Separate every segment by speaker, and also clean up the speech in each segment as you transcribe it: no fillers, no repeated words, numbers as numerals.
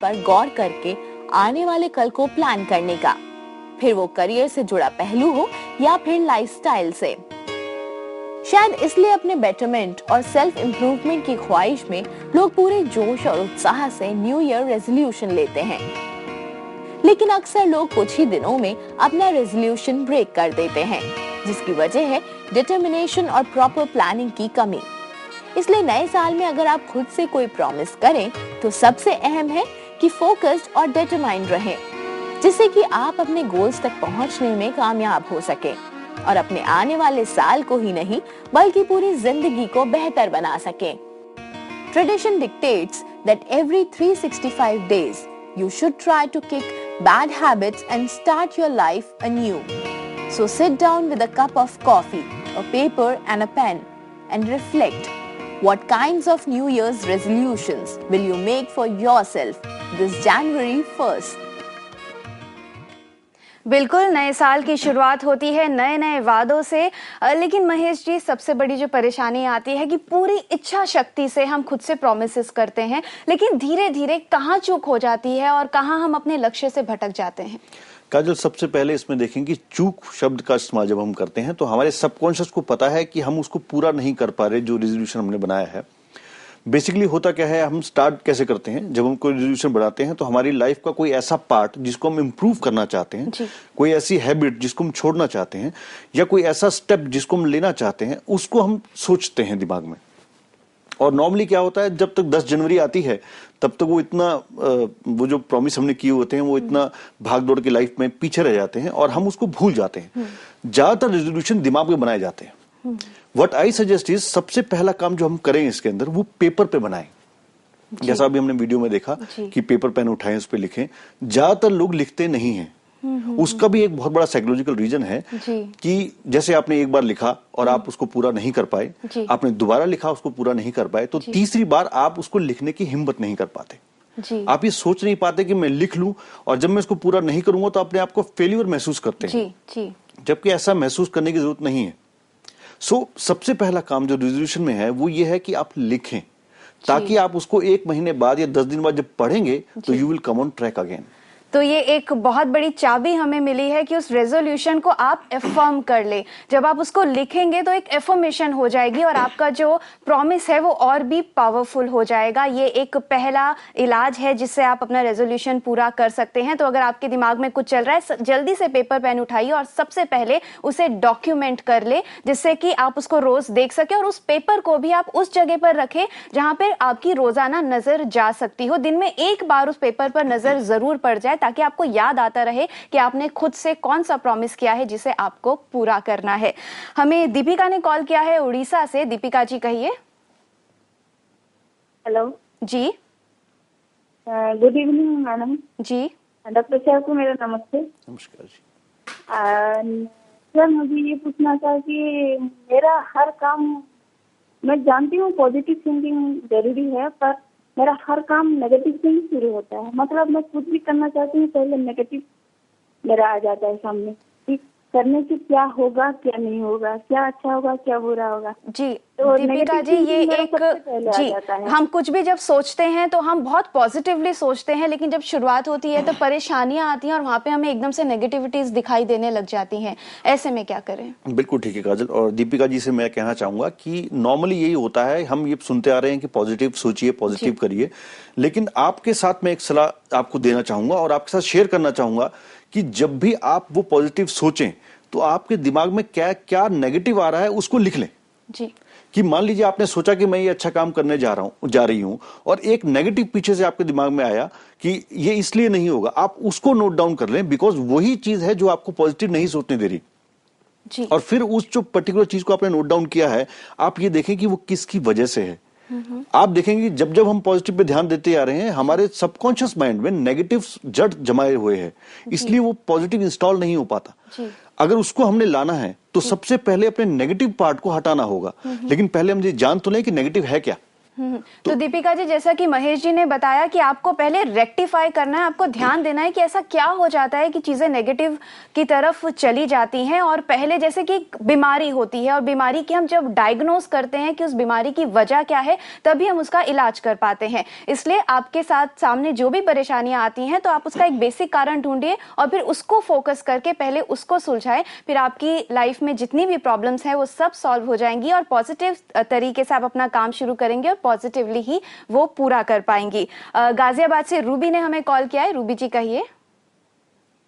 Speaker 1: पर गौर करके आने वाले कल को प्लान करने का, फिर वो करियर से जुड़ा पहलू हो या फिर लाइफस्टाइल से। शायद इसलिए अपने बेटरमेंट और सेल्फ इम्प्रूवमेंट की ख्वाहिश में लोग पूरे जोश और उत्साह से न्यू ईयर रेजोल्यूशन लेते हैं, लेकिन अक्सर लोग कुछ ही दिनों में अपना रेजोल्यूशन ब्रेक कर देते हैं, जिसकी वजह है डिटर्मिनेशन और प्रॉपर प्लानिंग की कमी। इसलिए नए साल में अगर आप खुद से कोई प्रॉमिस करें तो सबसे अहम है कि फोकस्ड और डिटरमाइंड रहें, जिससे कि आप अपने गोल्स तक पहुंचने में कामयाब हो सके और अपने आने वाले साल को ही नहीं बल्कि पूरी जिंदगी को बेहतर बना सके। Tradition dictates that every 365 days you should try to kick bad habits and start your life anew. So sit down with a cup of coffee, a paper and a pen and reflect. What kinds of New Year's resolutions will you make for yourself this January 1st?
Speaker 2: बिल्कुल, नए साल की शुरुआत होती है नए नए वादों से, लेकिन महेश जी सबसे बड़ी जो परेशानी आती है कि पूरी इच्छा शक्ति से हम खुद से प्रॉमिसेस करते हैं, लेकिन धीरे धीरे कहाँ चूक हो जाती है और कहाँ हम अपने लक्ष्य से भटक जाते हैं।
Speaker 3: काजल, सबसे पहले इसमें देखें कि चूक शब्द का इस्तेमाल जब हम करते हैं तो हमारे सबकॉन्शियस को पता है कि हम उसको पूरा नहीं कर पा रहे जो रेजोल्यूशन हमने बनाया है। बेसिकली होता क्या है, हम स्टार्ट कैसे करते हैं, जब हम कोई रेजोल्यूशन बनाते हैं तो हमारी लाइफ का कोई ऐसा पार्ट जिसको हम इम्प्रूव करना चाहते हैं, कोई ऐसी हैबिट जिसको हम छोड़ना चाहते हैं, या कोई ऐसा स्टेप जिसको हम लेना चाहते हैं, उसको हम सोचते हैं दिमाग में। और नॉर्मली क्या होता है, जब तक 10 जनवरी आती है तब तक वो इतना वो जो प्रॉमिस हमने किए होते हैं वो इतना भाग दौड़ के लाइफ में पीछे रह जाते हैं और हम उसको भूल जाते हैं। ज्यादातर रेजोल्यूशन दिमाग में बनाए जाते हैं। व्हाट आई सजेस्ट इज, सबसे पहला काम जो हम करें इसके अंदर वो पेपर पे बनाएं। जैसा अभी हमने वीडियो में देखा कि पेपर पेन उठाएं, उस पे लिखें। ज्यादातर लोग लिखते नहीं हैं। उसका भी एक बहुत बड़ा साइकोलॉजिकल रीजन है कि जैसे आपने एक बार लिखा और आप उसको पूरा नहीं कर पाए, आपने दोबारा लिखा उसको पूरा नहीं कर पाए, तो तीसरी बार आप उसको लिखने की हिम्मत नहीं कर पाते। आप ये सोच नहीं पाते कि मैं लिख लूं, और जब मैं इसको पूरा नहीं करूंगा तो अपने आप को फेल्यूर महसूस करते हैं, जबकि ऐसा महसूस करने की जरूरत नहीं है। सबसे पहला काम जो रेजोल्यूशन में है वो ये है कि आप लिखें, ताकि आप उसको 1 महीने बाद या 10 दिन बाद जब पढ़ेंगे तो you will come on track again.
Speaker 2: तो ये एक बहुत बड़ी चाबी हमें मिली है कि उस रेजोल्यूशन को आप एफर्म कर ले। जब आप उसको लिखेंगे तो एक एफर्मेशन हो जाएगी और आपका जो प्रॉमिस है वो और भी पावरफुल हो जाएगा। ये एक पहला इलाज है जिससे आप अपना रेजोल्यूशन पूरा कर सकते हैं। तो अगर आपके दिमाग में कुछ चल रहा है, जल्दी से पेपर पेन उठाइए और सबसे पहले उसे डॉक्यूमेंट कर ले, जिससे कि आप उसको रोज देख सके और उस पेपर को भी आप उस जगह पर रखें जहां पर आपकी रोजाना नजर जा सकती हो। दिन में एक बार उस पेपर पर नजर जरूर पड़ जाए, ताकि आपको याद आता रहे कि आपने खुद से कौन सा प्रॉमिस किया है जिसे आपको पूरा करना है। हमें दीपिका ने कॉल किया है उड़ीसा से। दीपिका जी कहिए।
Speaker 4: हेलो
Speaker 2: जी,
Speaker 4: गुड इवनिंग मैडम
Speaker 2: जी।
Speaker 4: डॉक्टर साहब को मेरा नमस्ते।
Speaker 3: नमस्कार जी।
Speaker 4: सर, मुझे ये पूछना था कि मेरा हर काम, मैं जानती हूँ पॉजिटिव थिंकिंग जरूरी है, पर मेरा हर काम नेगेटिव से ही शुरू होता है। मतलब मैं कुछ भी करना चाहती हूँ पहले नेगेटिव मेरा आ जाता है सामने कि करने से क्या होगा क्या नहीं होगा, क्या अच्छा होगा क्या बुरा होगा।
Speaker 2: जी
Speaker 4: तो
Speaker 2: दीपिका जी, ये एक जी हम कुछ भी जब सोचते हैं तो हम बहुत पॉजिटिवली सोचते हैं, लेकिन जब शुरुआत होती है तो परेशानियां आती हैं और वहां पे हमें एकदम से नेगेटिविटीज दिखाई देने लग जाती हैं। ऐसे में क्या करें?
Speaker 3: बिल्कुल ठीक है काजल, और दीपिका जी से मैं कहना चाहूंगा कि नॉर्मली यही होता है, हम ये सुनते आ रहे हैं कि पॉजिटिव सोचिए, पॉजिटिव करिए, लेकिन आपके साथ मैं एक सलाह आपको देना चाहूंगा और आपके साथ शेयर करना चाहूंगा कि जब भी आप वो पॉजिटिव सोचें तो आपके दिमाग में क्या क्या नेगेटिव आ रहा है उसको लिख लें।
Speaker 2: जी।
Speaker 3: कि मान लीजिए आपने सोचा कि मैं ये अच्छा काम करने जा रही हूं और एक नेगेटिव पीछे से आपके दिमाग में आया कि ये इसलिए नहीं होगा, आप उसको नोट डाउन कर लें, बिकॉज वही चीज है जो आपको पॉजिटिव नहीं सोचने दे रही।
Speaker 2: जी।
Speaker 3: और फिर उस जो पर्टिकुलर चीज को आपने नोट डाउन किया है, आप ये देखें कि वो किसकी वजह से है। आप देखेंगे जब जब हम पॉजिटिव पे ध्यान देते आ रहे हैं, हमारे सबकॉन्शियस माइंड में नेगेटिव जड़ जमाए हुए हैं, इसलिए वो पॉजिटिव इंस्टॉल नहीं हो पाता। अगर उसको हमने लाना है तो सबसे पहले अपने नेगेटिव पार्ट को हटाना होगा, लेकिन पहले हम ये जान तो लें कि नेगेटिव है क्या।
Speaker 2: तो दीपिका जी, जैसा कि महेश जी ने बताया कि आपको पहले रेक्टिफाई करना है, आपको ध्यान देना है कि ऐसा क्या हो जाता है कि चीजें नेगेटिव की तरफ चली जाती हैं, और पहले जैसे कि बीमारी होती है और बीमारी की हम जब डायग्नोज करते हैं कि उस बीमारी की वजह क्या है, तभी हम उसका इलाज कर पाते हैं। इसलिए आपके साथ सामने जो भी परेशानियां आती हैं तो आप उसका एक बेसिक कारण ढूंढिए और फिर उसको फोकस करके पहले उसको सुलझाएं, फिर आपकी लाइफ में जितनी भी प्रॉब्लम्स हैं वो सब सॉल्व हो जाएंगी और पॉजिटिव तरीके से आप अपना काम शुरू करेंगे और पॉजिटिवली ही वो पूरा कर पाएंगी। गाजियाबाद से रूबी ने हमें कॉल किया है। रूबी जी कहिए।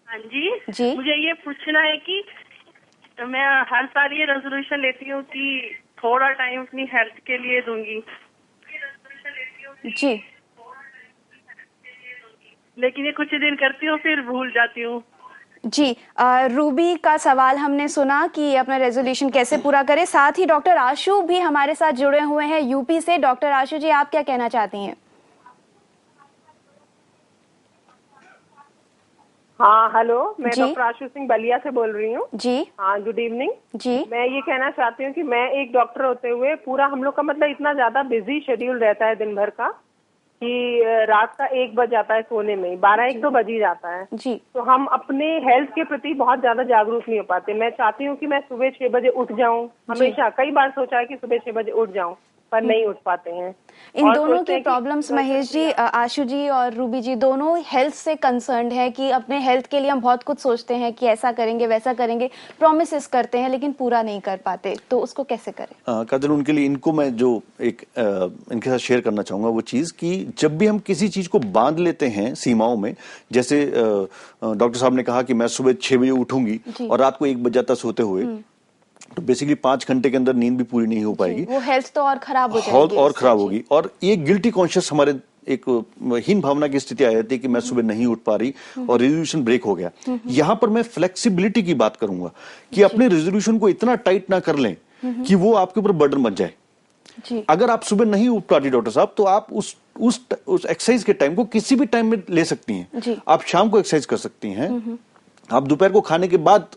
Speaker 5: हाँ जी
Speaker 2: जी।
Speaker 5: मुझे ये पूछना है कि मैं हर साल ये रेजोल्यूशन लेती हूँ कि थोड़ा टाइम अपनी हेल्थ के लिए दूंगी
Speaker 2: जी।
Speaker 5: लेकिन ये कुछ दिन करती हूँ फिर भूल जाती हूँ।
Speaker 2: जी, रूबी का सवाल हमने सुना कि अपना रेजोल्यूशन कैसे पूरा करें। साथ ही डॉक्टर आशु भी हमारे साथ जुड़े हुए हैं यूपी से। डॉक्टर आशु जी, आप क्या कहना चाहती हैं?
Speaker 6: हाँ हेलो, मैं डॉक्टर आशु सिंह बलिया से बोल रही हूँ।
Speaker 2: जी।
Speaker 6: हाँ, गुड इवनिंग
Speaker 2: जी।
Speaker 6: मैं ये कहना चाहती हूँ कि मैं एक डॉक्टर होते हुए पूरा हम लोग का मतलब इतना ज्यादा बिजी शेड्यूल रहता है दिन भर का कि रात का 1 बज जाता है सोने में, 12-1 तो बज ही जाता है।
Speaker 2: जी।
Speaker 6: तो हम अपने हेल्थ के प्रति बहुत ज्यादा जागरूक नहीं हो पाते। मैं चाहती हूँ कि मैं सुबह 6 बजे उठ जाऊँ, हमेशा कई बार सोचा है कि सुबह 6 बजे उठ जाऊँ, पर नहीं उठ पाते हैं।
Speaker 2: इन दोनों की प्रॉब्लम्स महेश जी, आशु जी और रूबी जी दोनों हेल्थ से कंसर्न्ड है कि अपने हेल्थ के लिए हम बहुत कुछ सोचते हैं कि ऐसा करेंगे वैसा करेंगे, प्रॉमिसेस करते हैं लेकिन पूरा नहीं कर पाते, तो उसको कैसे करें?
Speaker 3: काजल, उनके लिए इनको मैं जो एक इनके साथ शेयर करना चाहूंगा वो चीज कि जब भी हम किसी चीज को बांध लेते हैं सीमाओं में, जैसे डॉक्टर साहब ने कहा कि मैं सुबह 6 बजे उठूंगी और रात को 1 बज जाता सोते हुए, तो बेसिकली 5 घंटे के अंदर नींद भी पूरी नहीं हो पाएगी,
Speaker 2: वो हेल्थ तो और खराब हो जाएगी,
Speaker 3: हेल्थ और खराब होगी, और ये गिल्टी कॉन्शियस हमारे एक हीन भावना की स्थिति आ जाती है कि मैं सुबह नहीं उठ पा रही और रेजोल्यूशन ब्रेक हो गया। यहाँ पर मैं फ्लेक्सिबिलिटी की बात करूंगा कि अपने रेजोल्यूशन को इतना टाइट ना कर लें कि वो आपके ऊपर बर्डन बन जाए।
Speaker 2: जी।
Speaker 3: अगर आप सुबह नहीं उठ पाती डॉक्टर साहब, तो आप उस एक्सरसाइज के टाइम को किसी भी टाइम में ले सकती हैं। आप शाम को एक्सरसाइज कर सकती हैं, आप दोपहर को खाने के बाद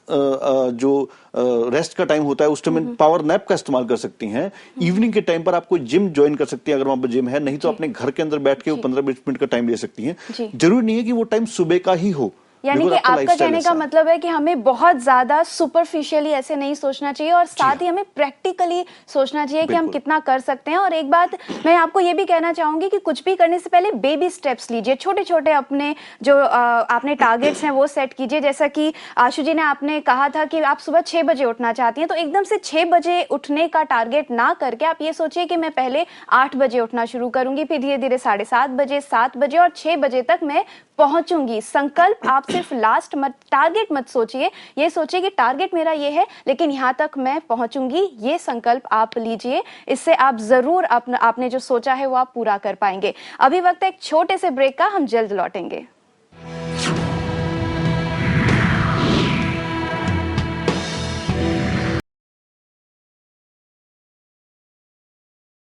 Speaker 3: जो रेस्ट का टाइम होता है उस टाइम पावर नैप का इस्तेमाल कर सकती हैं। इवनिंग के टाइम पर आपको जिम ज्वाइन कर सकती हैं अगर वहां पर जिम है, नहीं तो अपने घर के अंदर बैठ के 15-20 मिनट का टाइम ले सकती हैं। जरूरी नहीं है कि वो टाइम सुबह का ही हो।
Speaker 2: यानी कि आपका कहने का मतलब है कि हमें बहुत ज्यादा सुपरफिशियली ऐसे नहीं सोचना चाहिए और साथ ही हमें प्रैक्टिकली सोचना चाहिए कि हम कितना कर सकते हैं। और एक बात मैं आपको ये भी कहना चाहूंगी कि कुछ भी करने से पहले बेबी स्टेप्स लीजिए, छोटे छोटे अपने जो आपने टारगेट्स हैं वो सेट कीजिए। जैसा कि आशु जी ने आपने कहा था कि आप सुबह 6 बजे उठना चाहती हैं, तो एकदम से 6 बजे उठने का टारगेट ना करके आप ये सोचिए कि मैं पहले 8 बजे उठना शुरू करूंगी, फिर धीरे धीरे 7:30 बजे, 7 बजे और 6 बजे तक मैं पहुंचूंगी। संकल्प आप सिर्फ लास्ट मत, टारगेट मत सोचिए, ये सोचिए कि टारगेट मेरा ये है लेकिन यहां तक मैं पहुंचूंगी, ये संकल्प आप लीजिए। इससे आप जरूर आपने जो सोचा है वो आप पूरा कर पाएंगे। अभी वक्त है एक छोटे से ब्रेक का, हम जल्द लौटेंगे।